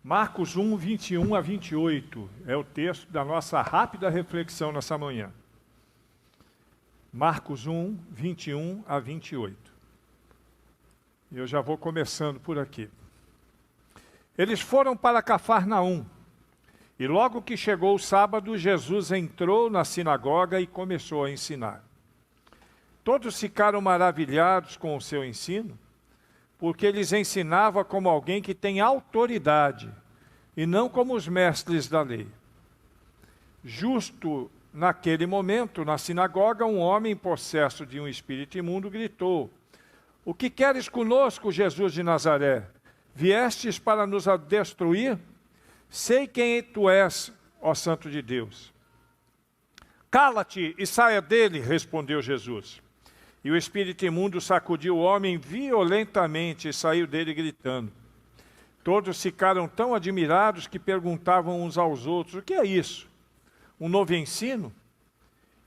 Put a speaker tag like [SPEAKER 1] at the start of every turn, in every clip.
[SPEAKER 1] Marcos 1, 21 a 28 é o texto da nossa rápida reflexão nessa manhã. Marcos 1, 21 a 28. Eu já vou começando por aqui. Eles foram para Cafarnaum, e logo que chegou o sábado, Jesus entrou na sinagoga e começou a ensinar. Todos ficaram maravilhados com o seu ensino, porque eles ensinava como alguém que tem autoridade, e não como os mestres da lei. Justo naquele momento, na sinagoga, um homem possesso de um espírito imundo gritou: "O que queres conosco, Jesus de Nazaré? Viestes para nos destruir? Sei quem tu és, ó Santo de Deus." "Cala-te e saia dele", respondeu Jesus. E o espírito imundo sacudiu o homem violentamente e saiu dele gritando. Todos ficaram tão admirados que perguntavam uns aos outros: "O que é isso? Um novo ensino?"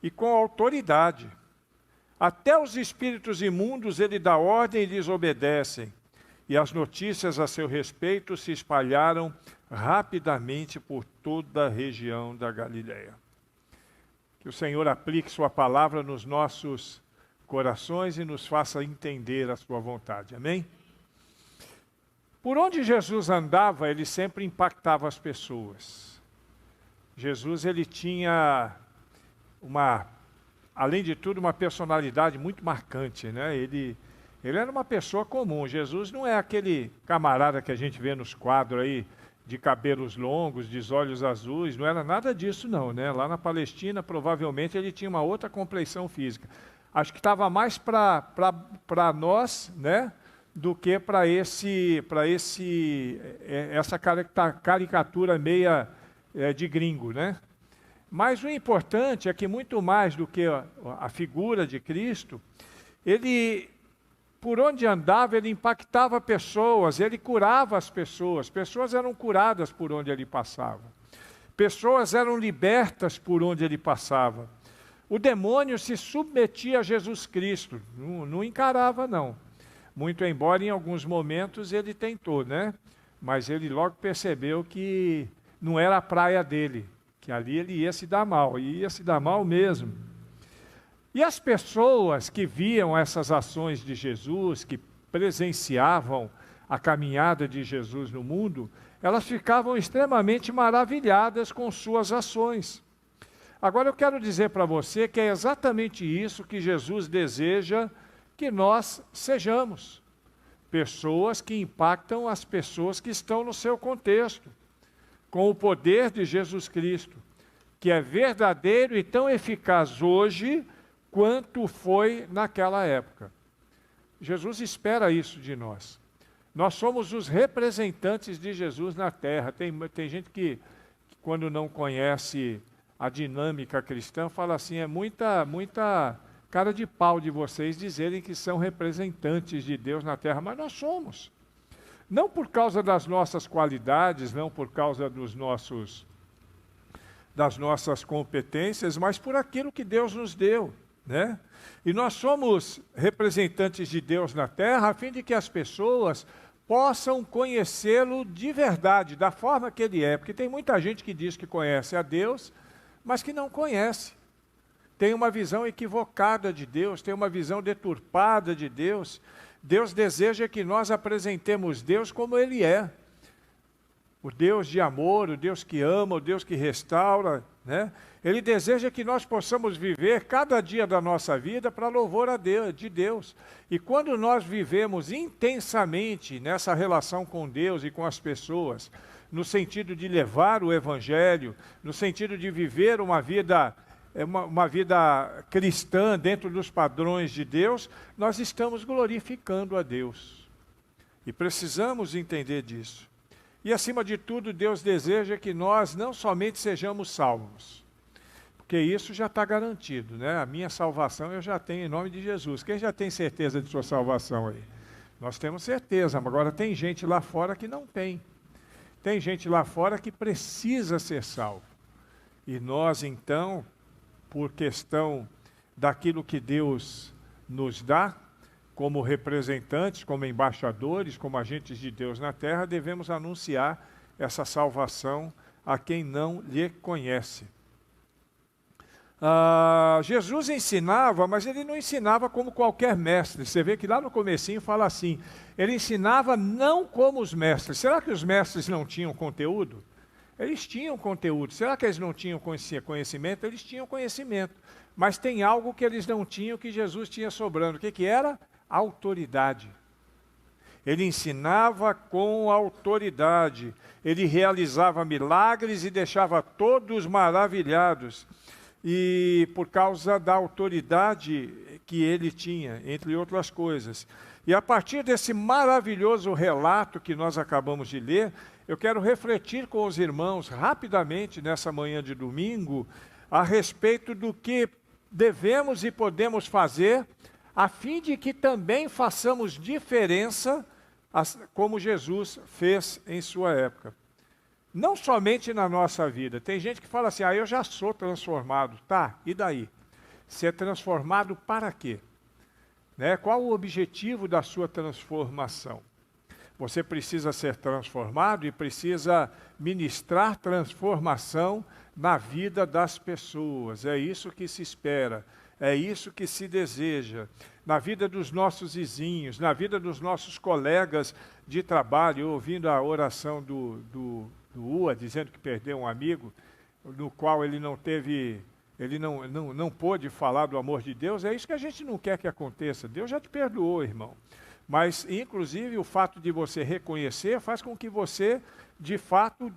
[SPEAKER 1] E com autoridade. Até os espíritos imundos ele dá ordem e lhes obedecem. E as notícias a seu respeito se espalharam rapidamente por toda a região da Galileia. Que o Senhor aplique sua palavra nos nossos corações e nos faça entender a sua vontade. Amém? Por onde Jesus andava, ele sempre impactava as pessoas. Jesus, ele tinha além de tudo, uma personalidade muito marcante, né? Ele era uma pessoa comum. Jesus não é aquele camarada que a gente vê nos quadros aí, de cabelos longos, de olhos azuis, não era nada disso não, né? Lá na Palestina, provavelmente, ele tinha uma outra compleição física. Acho que estava mais para nós, né, do que para essa caricatura meia de gringo, né? Mas o importante é que muito mais do que a figura de Cristo, ele, por onde andava, ele impactava pessoas, ele curava as pessoas eram curadas por onde ele passava. Pessoas eram libertas por onde ele passava. O demônio se submetia a Jesus Cristo, não encarava não. Muito embora em alguns momentos ele tentou, né? Mas ele logo percebeu que não era a praia dele, que ali ele ia se dar mal, e ia se dar mal mesmo. E as pessoas que viam essas ações de Jesus, que presenciavam a caminhada de Jesus no mundo, elas ficavam extremamente maravilhadas com suas ações. Agora eu quero dizer para você que é exatamente isso que Jesus deseja que nós sejamos. Pessoas que impactam as pessoas que estão no seu contexto, com o poder de Jesus Cristo, que é verdadeiro e tão eficaz hoje quanto foi naquela época. Jesus espera isso de nós. Nós somos os representantes de Jesus na terra. Tem gente que quando não conhece a dinâmica cristã, fala assim, é muita cara de pau de vocês dizerem que são representantes de Deus na terra, mas nós somos. Não por causa das nossas qualidades, não por causa das nossas competências, mas por aquilo que Deus nos deu, né? E nós somos representantes de Deus na terra, a fim de que as pessoas possam conhecê-lo de verdade, da forma que ele é, porque tem muita gente que diz que conhece a Deus, mas que não conhece. Tem uma visão equivocada de Deus, tem uma visão deturpada de Deus. Deus deseja que nós apresentemos Deus como Ele é. O Deus de amor, o Deus que ama, o Deus que restaura, né? Ele deseja que nós possamos viver cada dia da nossa vida para louvor de Deus. E quando nós vivemos intensamente nessa relação com Deus e com as pessoas, no sentido de levar o Evangelho, no sentido de viver uma vida cristã dentro dos padrões de Deus, nós estamos glorificando a Deus. E precisamos entender disso. E acima de tudo, Deus deseja que nós não somente sejamos salvos, porque isso já está garantido, né? A minha salvação eu já tenho em nome de Jesus. Quem já tem certeza de sua salvação aí? Nós temos certeza, mas agora tem gente lá fora que não tem. Tem gente lá fora que precisa ser salvo. E nós, então, por questão daquilo que Deus nos dá, como representantes, como embaixadores, como agentes de Deus na terra, devemos anunciar essa salvação a quem não lhe conhece. Jesus ensinava, mas ele não ensinava como qualquer mestre. Você vê que lá no comecinho fala assim, ele ensinava não como os mestres. Será que os mestres não tinham conteúdo? Eles tinham conteúdo. Será que eles não tinham conhecimento? Eles tinham conhecimento. Mas tem algo que eles não tinham que Jesus tinha sobrando. O que era? Autoridade. Ele ensinava com autoridade. Ele realizava milagres e deixava todos maravilhados. E por causa da autoridade que ele tinha, entre outras coisas. E a partir desse maravilhoso relato que nós acabamos de ler, eu quero refletir com os irmãos rapidamente nessa manhã de domingo a respeito do que devemos e podemos fazer a fim de que também façamos diferença como Jesus fez em sua época. Não somente na nossa vida. Tem gente que fala assim, eu já sou transformado. Tá, e daí? Ser transformado para quê? Né? Qual o objetivo da sua transformação? Você precisa ser transformado e precisa ministrar transformação na vida das pessoas. É isso que se espera, é isso que se deseja. Na vida dos nossos vizinhos, na vida dos nossos colegas de trabalho, ouvindo a oração do Ua, dizendo que perdeu um amigo, no qual ele não pôde falar do amor de Deus, é isso que a gente não quer que aconteça. Deus já te perdoou, irmão. Mas, inclusive, o fato de você reconhecer faz com que você, de fato,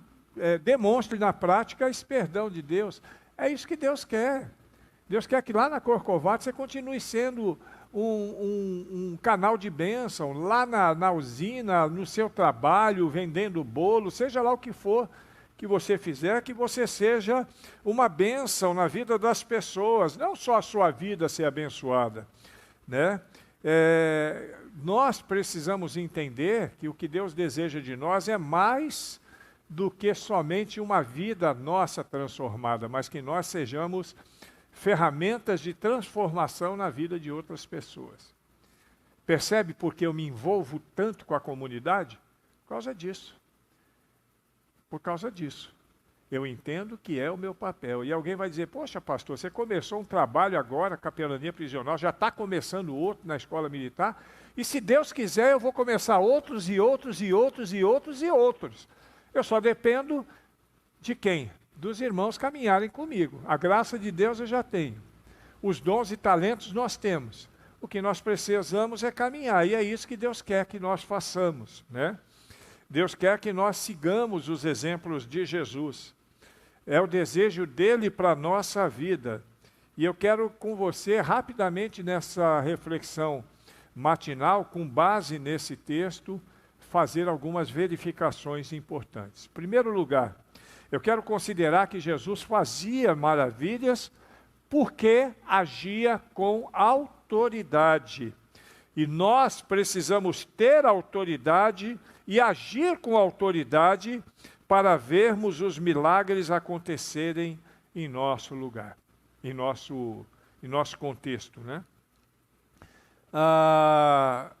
[SPEAKER 1] demonstre na prática esse perdão de Deus. É isso que Deus quer. Deus quer que lá na Corcovado você continue sendo um canal de bênção, lá na usina, no seu trabalho, vendendo bolo, seja lá o que for que você fizer, que você seja uma bênção na vida das pessoas, não só a sua vida ser abençoada, né? Nós precisamos entender que o que Deus deseja de nós é mais do que somente uma vida nossa transformada, mas que nós sejamos ferramentas de transformação na vida de outras pessoas. Percebe por que eu me envolvo tanto com a comunidade? Por causa disso. Por causa disso. Eu entendo que é o meu papel. E alguém vai dizer, poxa, pastor, você começou um trabalho agora, capelania prisional, já está começando outro na escola militar, e se Deus quiser eu vou começar outros e outros e outros e outros e outros. Eu só dependo de quem? Dos irmãos caminharem comigo. A graça de Deus eu já tenho. Os dons e talentos nós temos. O que nós precisamos é caminhar. E é isso que Deus quer que nós façamos, né? Deus quer que nós sigamos os exemplos de Jesus. É o desejo dele para a nossa vida. E eu quero com você, rapidamente nessa reflexão matinal, com base nesse texto, fazer algumas verificações importantes. Em primeiro lugar, eu quero considerar que Jesus fazia maravilhas porque agia com autoridade. E nós precisamos ter autoridade e agir com autoridade para vermos os milagres acontecerem em nosso lugar, em nosso contexto, né?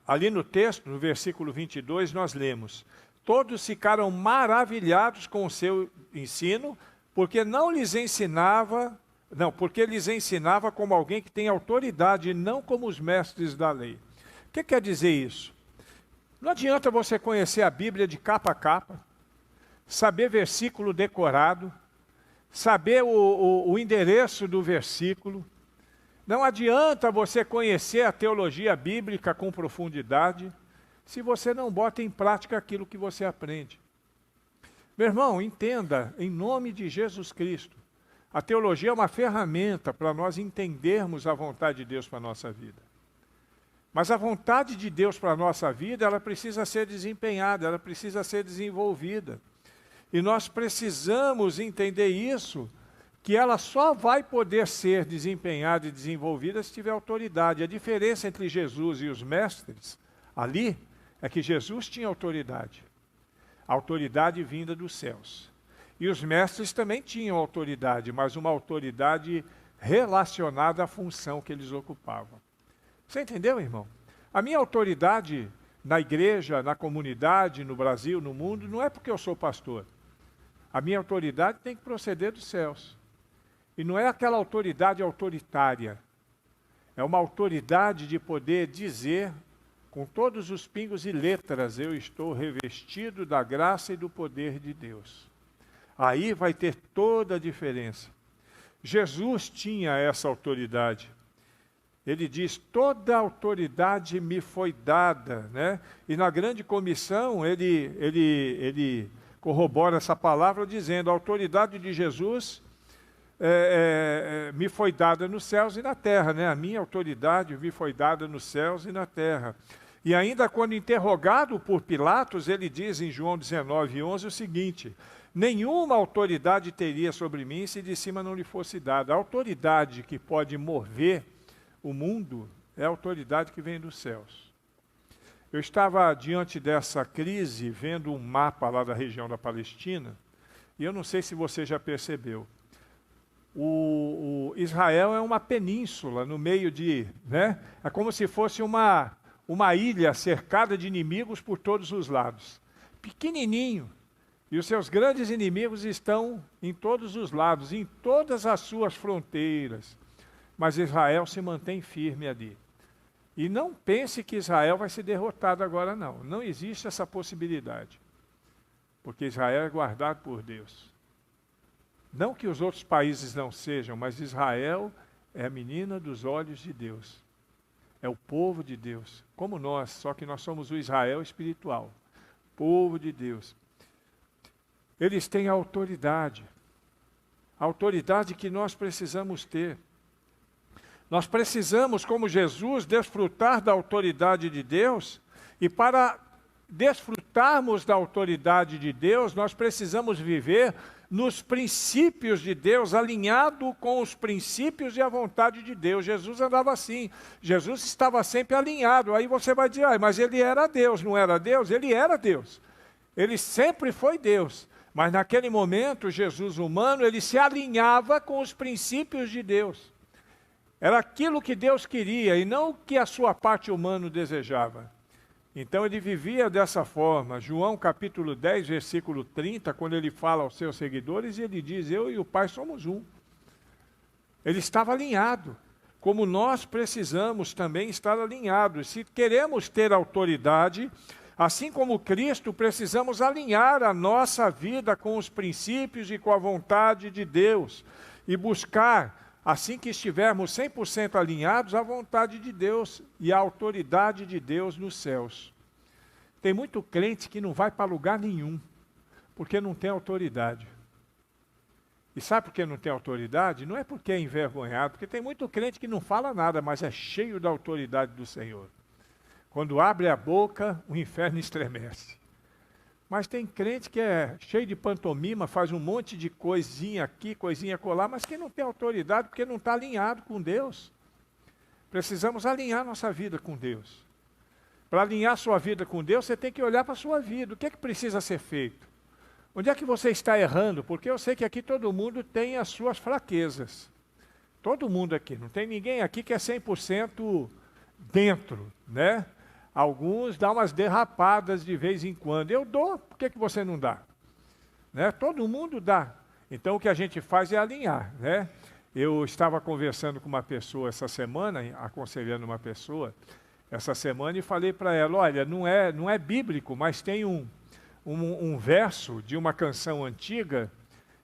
[SPEAKER 1] Ali no texto, no versículo 22, nós lemos: todos ficaram maravilhados com o seu ensino, porque lhes ensinava como alguém que tem autoridade, e não como os mestres da lei. O que quer dizer isso? Não adianta você conhecer a Bíblia de capa a capa, saber versículo decorado, saber o endereço do versículo. Não adianta você conhecer a teologia bíblica com profundidade, se você não bota em prática aquilo que você aprende. Meu irmão, entenda, em nome de Jesus Cristo, a teologia é uma ferramenta para nós entendermos a vontade de Deus para a nossa vida. Mas a vontade de Deus para a nossa vida, ela precisa ser desempenhada, ela precisa ser desenvolvida. E nós precisamos entender isso, que ela só vai poder ser desempenhada e desenvolvida se tiver autoridade. A diferença entre Jesus e os mestres ali é que Jesus tinha autoridade. Autoridade vinda dos céus. E os mestres também tinham autoridade, mas uma autoridade relacionada à função que eles ocupavam. Você entendeu, irmão? A minha autoridade na igreja, na comunidade, no Brasil, no mundo, não é porque eu sou pastor. A minha autoridade tem que proceder dos céus. E não é aquela autoridade autoritária. É uma autoridade de poder dizer, com todos os pingos e letras, eu estou revestido da graça e do poder de Deus. Aí vai ter toda a diferença. Jesus tinha essa autoridade. Ele diz, toda a autoridade me foi dada, né? E na grande comissão, ele corrobora essa palavra dizendo, a autoridade de Jesus me foi dada nos céus e na terra, né? A minha autoridade me foi dada nos céus e na terra. E ainda quando interrogado por Pilatos, ele diz em João 19:11 o seguinte, nenhuma autoridade teria sobre mim se de cima não lhe fosse dada. A autoridade que pode mover o mundo é a autoridade que vem dos céus. Eu estava diante dessa crise, vendo um mapa lá da região da Palestina, e eu não sei se você já percebeu. O Israel é uma península no meio de, né? É como se fosse uma ilha cercada de inimigos por todos os lados. Pequenininho. E os seus grandes inimigos estão em todos os lados, em todas as suas fronteiras. Mas Israel se mantém firme ali. E não pense que Israel vai ser derrotado agora, não. Não existe essa possibilidade. Porque Israel é guardado por Deus. Não que os outros países não sejam, mas Israel é a menina dos olhos de Deus. É o povo de Deus, como nós, só que nós somos o Israel espiritual. Povo de Deus. Eles têm a autoridade que nós precisamos ter. Nós precisamos, como Jesus, desfrutar da autoridade de Deus, e para desfrutarmos da autoridade de Deus, nós precisamos viver nos princípios de Deus, alinhado com os princípios e a vontade de Deus. Jesus andava assim, Jesus estava sempre alinhado. Aí você vai dizer, mas ele era Deus, não era Deus? Ele era Deus, ele sempre foi Deus, mas naquele momento, Jesus humano, ele se alinhava com os princípios de Deus. Era aquilo que Deus queria e não o que a sua parte humana desejava. Então ele vivia dessa forma. João capítulo 10, versículo 30, quando ele fala aos seus seguidores, ele diz, eu e o Pai somos um. Ele estava alinhado, como nós precisamos também estar alinhados. Se queremos ter autoridade, assim como Cristo, precisamos alinhar a nossa vida com os princípios e com a vontade de Deus. E buscar, assim que estivermos 100% alinhados, a vontade de Deus e a autoridade de Deus nos céus. Tem muito crente que não vai para lugar nenhum, porque não tem autoridade. E sabe por que não tem autoridade? Não é porque é envergonhado, porque tem muito crente que não fala nada, mas é cheio da autoridade do Senhor. Quando abre a boca, o inferno estremece. Mas tem crente que é cheio de pantomima, faz um monte de coisinha aqui, coisinha acolá, mas que não tem autoridade porque não está alinhado com Deus. Precisamos alinhar nossa vida com Deus. Para alinhar sua vida com Deus, você tem que olhar para a sua vida. O que é que precisa ser feito? Onde é que você está errando? Porque eu sei que aqui todo mundo tem as suas fraquezas. Todo mundo aqui. Não tem ninguém aqui que é 100% dentro, né? Alguns dão umas derrapadas de vez em quando. Eu dou, por que você não dá? Né? Todo mundo dá. Então o que a gente faz é alinhar. Né? Eu estava conversando com uma pessoa essa semana, aconselhando uma pessoa, essa semana, e falei para ela, olha, não é bíblico, mas tem um verso de uma canção antiga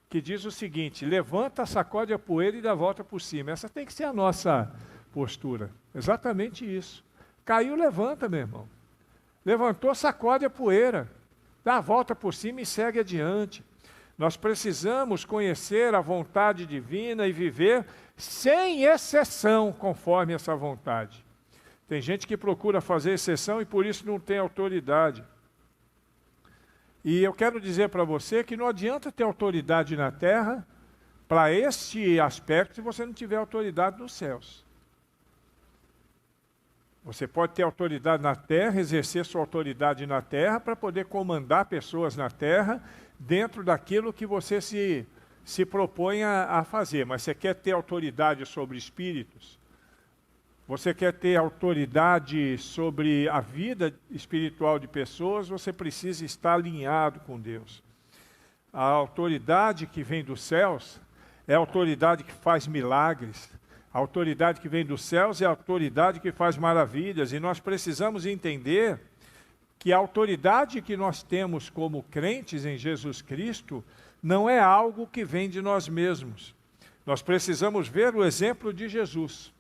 [SPEAKER 1] que diz o seguinte, levanta, sacode a poeira e dá a volta por cima. Essa tem que ser a nossa postura. Exatamente isso. Caiu, levanta, meu irmão. Levantou, sacode a poeira. Dá a volta por cima e segue adiante. Nós precisamos conhecer a vontade divina e viver sem exceção conforme essa vontade. Tem gente que procura fazer exceção e por isso não tem autoridade. E eu quero dizer para você que não adianta ter autoridade na terra para este aspecto se você não tiver autoridade nos céus. Você pode ter autoridade na terra, exercer sua autoridade na terra para poder comandar pessoas na terra dentro daquilo que você se propõe a fazer. Mas você quer ter autoridade sobre espíritos? Você quer ter autoridade sobre a vida espiritual de pessoas, você precisa estar alinhado com Deus. A autoridade que vem dos céus é a autoridade que faz milagres. A autoridade que vem dos céus é a autoridade que faz maravilhas. E nós precisamos entender que a autoridade que nós temos como crentes em Jesus Cristo não é algo que vem de nós mesmos. Nós precisamos ver o exemplo de Jesus.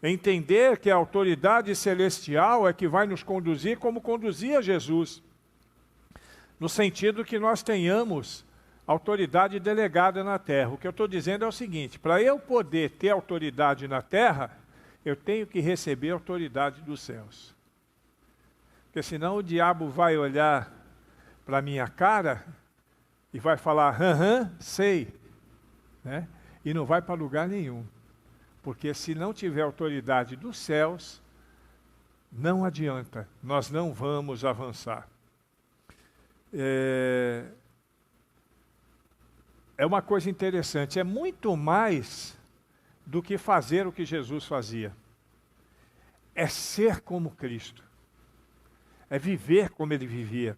[SPEAKER 1] Entender que a autoridade celestial é que vai nos conduzir como conduzia Jesus. No sentido que nós tenhamos autoridade delegada na terra. O que eu estou dizendo é o seguinte: para eu poder ter autoridade na terra, eu tenho que receber a autoridade dos céus. Porque senão o diabo vai olhar para a minha cara e vai falar, sei, né? E não vai para lugar nenhum. Porque se não tiver autoridade dos céus, não adianta, nós não vamos avançar. É uma coisa interessante, é muito mais do que fazer o que Jesus fazia. É ser como Cristo. É viver como Ele vivia.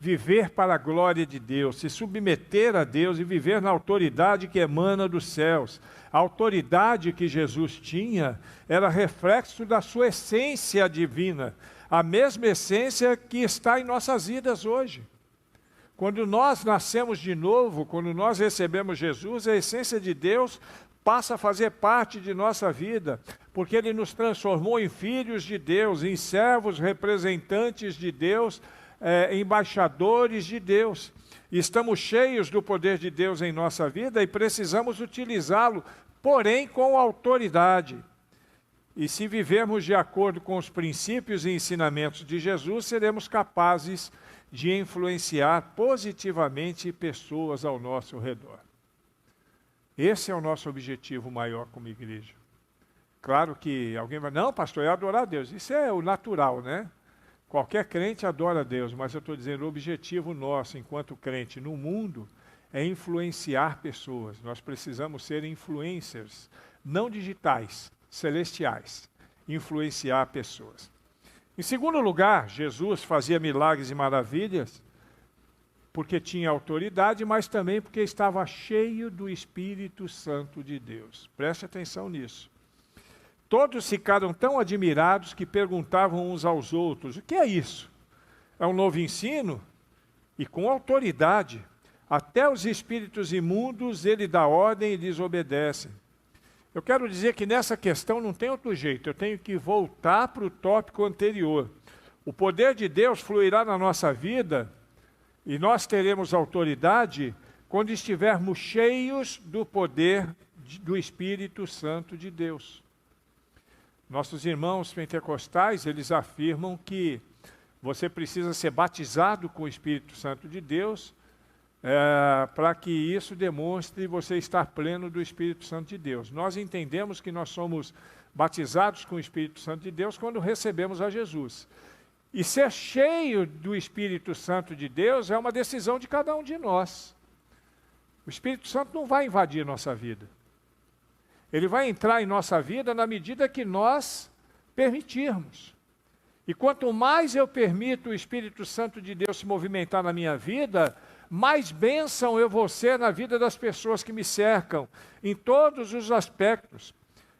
[SPEAKER 1] Viver para a glória de Deus, se submeter a Deus e viver na autoridade que emana dos céus. A autoridade que Jesus tinha era reflexo da sua essência divina, a mesma essência que está em nossas vidas hoje. Quando nós nascemos de novo, quando nós recebemos Jesus, a essência de Deus passa a fazer parte de nossa vida, porque Ele nos transformou em filhos de Deus, em servos representantes de Deus, embaixadores de Deus. E estamos cheios do poder de Deus em nossa vida e precisamos utilizá-lo, porém com autoridade. E se vivermos de acordo com os princípios e ensinamentos de Jesus, seremos capazes de influenciar positivamente pessoas ao nosso redor. Esse é o nosso objetivo maior como igreja. Claro que alguém vai, não, pastor, é adorar a Deus. Isso é o natural, né? Qualquer crente adora a Deus, mas eu estou dizendo, o objetivo nosso, enquanto crente no mundo, é influenciar pessoas. Nós precisamos ser influencers, não digitais, celestiais. Influenciar pessoas. Em segundo lugar, Jesus fazia milagres e maravilhas porque tinha autoridade, mas também porque estava cheio do Espírito Santo de Deus. Preste atenção nisso. Todos ficaram tão admirados que perguntavam uns aos outros, o que é isso? É um novo ensino? E com autoridade, até os espíritos imundos ele dá ordem e lhes obedecem. Eu quero dizer que nessa questão não tem outro jeito, eu tenho que voltar para o tópico anterior. O poder de Deus fluirá na nossa vida e nós teremos autoridade quando estivermos cheios do poder do Espírito Santo de Deus. Nossos irmãos pentecostais, eles afirmam que você precisa ser batizado com o Espírito Santo de Deus para que isso demonstre você estar pleno do Espírito Santo de Deus. Nós entendemos que nós somos batizados com o Espírito Santo de Deus quando recebemos a Jesus. E ser cheio do Espírito Santo de Deus é uma decisão de cada um de nós. O Espírito Santo não vai invadir nossa vida. Ele vai entrar em nossa vida na medida que nós permitirmos. E quanto mais eu permito o Espírito Santo de Deus se movimentar na minha vida, mais bênção eu vou ser na vida das pessoas que me cercam, em todos os aspectos.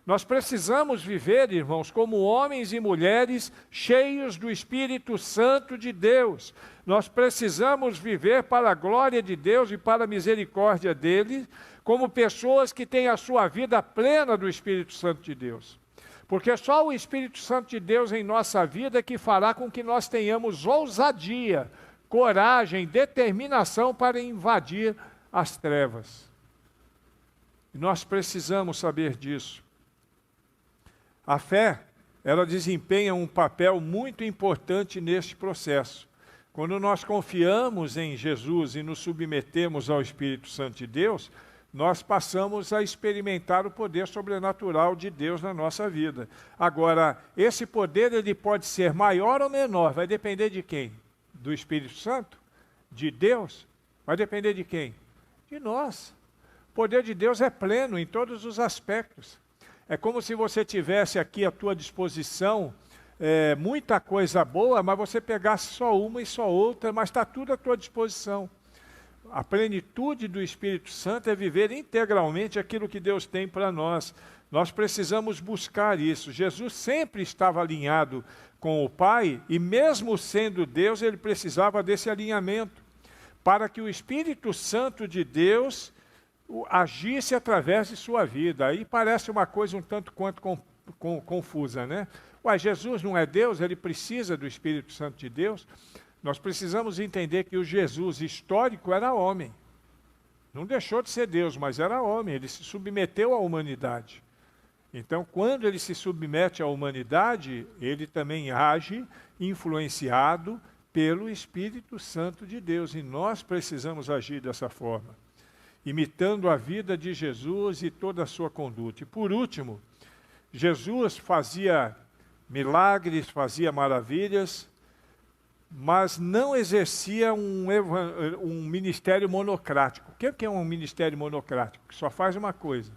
[SPEAKER 1] Nós precisamos viver, irmãos, como homens e mulheres cheios do Espírito Santo de Deus. Nós precisamos viver para a glória de Deus e para a misericórdia dele, como pessoas que têm a sua vida plena do Espírito Santo de Deus. Porque só o Espírito Santo de Deus em nossa vida que fará com que nós tenhamos ousadia, coragem, determinação para invadir as trevas. E nós precisamos saber disso. A fé, ela desempenha um papel muito importante neste processo. Quando nós confiamos em Jesus e nos submetemos ao Espírito Santo de Deus, nós passamos a experimentar o poder sobrenatural de Deus na nossa vida. Agora, esse poder ele pode ser maior ou menor, vai depender de quem? Do Espírito Santo? De Deus? Vai depender de quem? De nós. O poder de Deus é pleno em todos os aspectos. É como se você tivesse aqui à tua disposição muita coisa boa, mas você pegasse só uma e só outra, mas está tudo à tua disposição. A plenitude do Espírito Santo é viver integralmente aquilo que Deus tem para nós. Nós precisamos buscar isso. Jesus sempre estava alinhado com o Pai, e mesmo sendo Deus, ele precisava desse alinhamento, para que o Espírito Santo de Deus agisse através de sua vida. Aí parece uma coisa um tanto quanto confusa, né? Ué, Jesus não é Deus, ele precisa do Espírito Santo de Deus? Nós precisamos entender que o Jesus histórico era homem. Não deixou de ser Deus, mas era homem, ele se submeteu à humanidade. Então, quando ele se submete à humanidade, ele também age influenciado pelo Espírito Santo de Deus. E nós precisamos agir dessa forma, imitando a vida de Jesus e toda a sua conduta. E por último, Jesus fazia milagres, fazia maravilhas, mas não exercia um ministério monocrático. O que é um ministério monocrático? Que só faz uma coisa.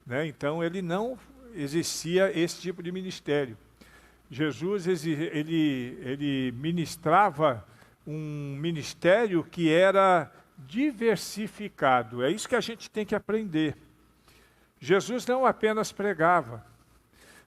[SPEAKER 1] Né? Então, ele não exercia esse tipo de ministério. Jesus, ele ministrava um ministério que era diversificado. É isso que a gente tem que aprender. Jesus não apenas pregava,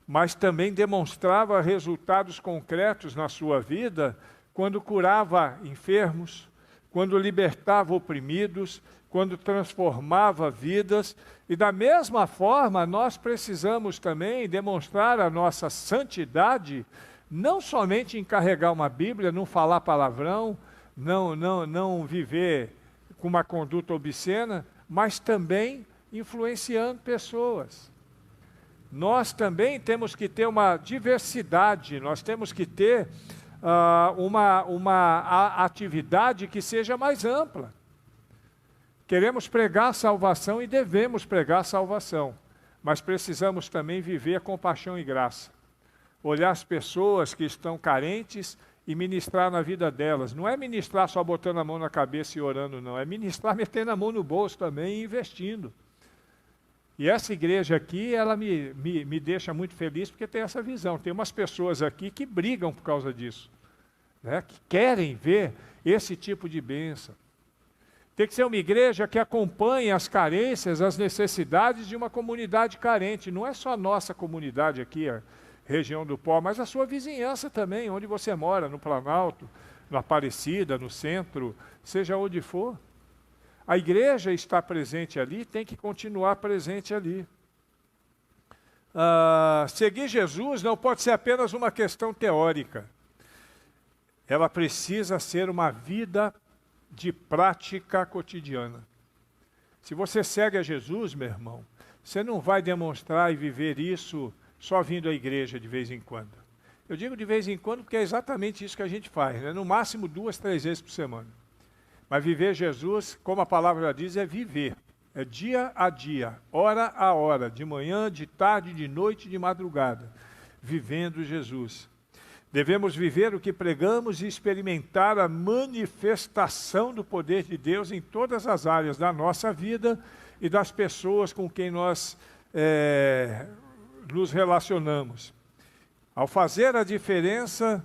[SPEAKER 1] mas também demonstrava resultados concretos na sua vida, quando curava enfermos, quando libertava oprimidos, quando transformava vidas. E da mesma forma, nós precisamos também demonstrar a nossa santidade, não somente em carregar uma Bíblia, não falar palavrão, não viver com uma conduta obscena, mas também influenciando pessoas. Nós também temos que ter uma diversidade, nós temos que ter uma atividade que seja mais ampla. Queremos pregar salvação e devemos pregar salvação, mas precisamos também viver compaixão e graça. Olhar as pessoas que estão carentes e ministrar na vida delas. Não é ministrar só botando a mão na cabeça e orando, não. É ministrar metendo a mão no bolso também e investindo. E essa igreja aqui, ela me deixa muito feliz porque tem essa visão. Tem umas pessoas aqui que brigam por causa disso, né? Que querem ver esse tipo de bênção. Tem que ser uma igreja que acompanhe as carências, as necessidades de uma comunidade carente. Não é só a nossa comunidade aqui, a região do Pó, mas a sua vizinhança também, onde você mora, no Planalto, no Aparecida, no centro, seja onde for. A igreja está presente ali, tem que continuar presente ali. Seguir Jesus não pode ser apenas uma questão teórica. Ela precisa ser uma vida de prática cotidiana. Se você segue a Jesus, meu irmão, você não vai demonstrar e viver isso só vindo à igreja de vez em quando. Eu digo de vez em quando porque é exatamente isso que a gente faz, né? No máximo 2, 3 vezes por semana. Mas viver Jesus, como a palavra diz, é viver. É dia a dia, hora a hora, de manhã, de tarde, de noite, de madrugada. Vivendo Jesus. Devemos viver o que pregamos e experimentar a manifestação do poder de Deus em todas as áreas da nossa vida e das pessoas com quem nós nos relacionamos. Ao fazer a diferença,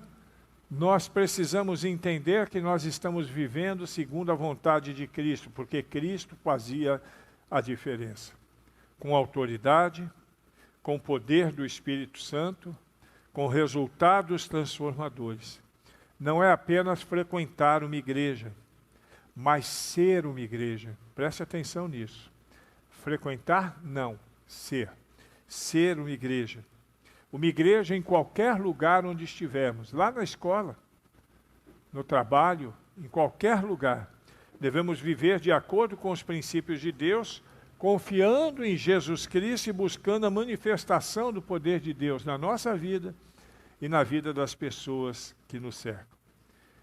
[SPEAKER 1] nós precisamos entender que nós estamos vivendo segundo a vontade de Cristo, porque Cristo fazia a diferença. Com autoridade, com o poder do Espírito Santo, com resultados transformadores. Não é apenas frequentar uma igreja, mas ser uma igreja. Preste atenção nisso. Frequentar, não. Ser. Ser uma igreja. Uma igreja em qualquer lugar onde estivermos. Lá na escola, no trabalho, em qualquer lugar. Devemos viver de acordo com os princípios de Deus, confiando em Jesus Cristo e buscando a manifestação do poder de Deus na nossa vida e na vida das pessoas que nos cercam.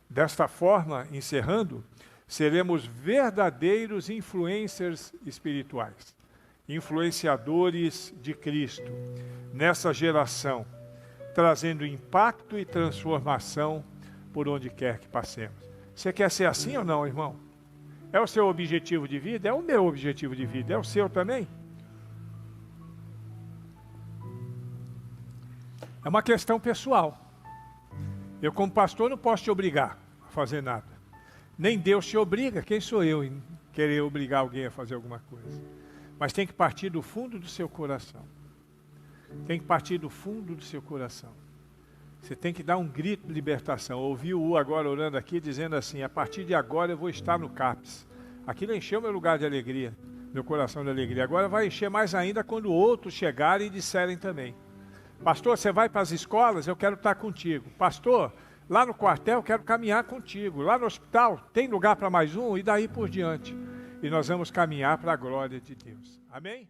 [SPEAKER 1] Desta forma, encerrando, seremos verdadeiros influencers espirituais, influenciadores de Cristo nessa geração, trazendo impacto e transformação por onde quer que passemos. Você quer ser assim ou não, irmão? É o seu objetivo de vida? É o meu objetivo de vida. É o seu também? É uma questão pessoal. Eu, como pastor, não posso te obrigar a fazer nada. Nem Deus te obriga. Quem sou eu em querer obrigar alguém a fazer alguma coisa? Mas tem que partir do fundo do seu coração. Tem que partir do fundo do seu coração. Você tem que dar um grito de libertação. Eu ouvi o U agora orando aqui, dizendo assim: a partir de agora eu vou estar no CAPS. Aquilo encheu meu lugar de alegria, meu coração de alegria. Agora vai encher mais ainda quando outros chegarem e disserem também: pastor, você vai para as escolas? Eu quero estar contigo. Pastor, lá no quartel eu quero caminhar contigo. Lá no hospital tem lugar para mais um? E daí por diante. E nós vamos caminhar para a glória de Deus. Amém?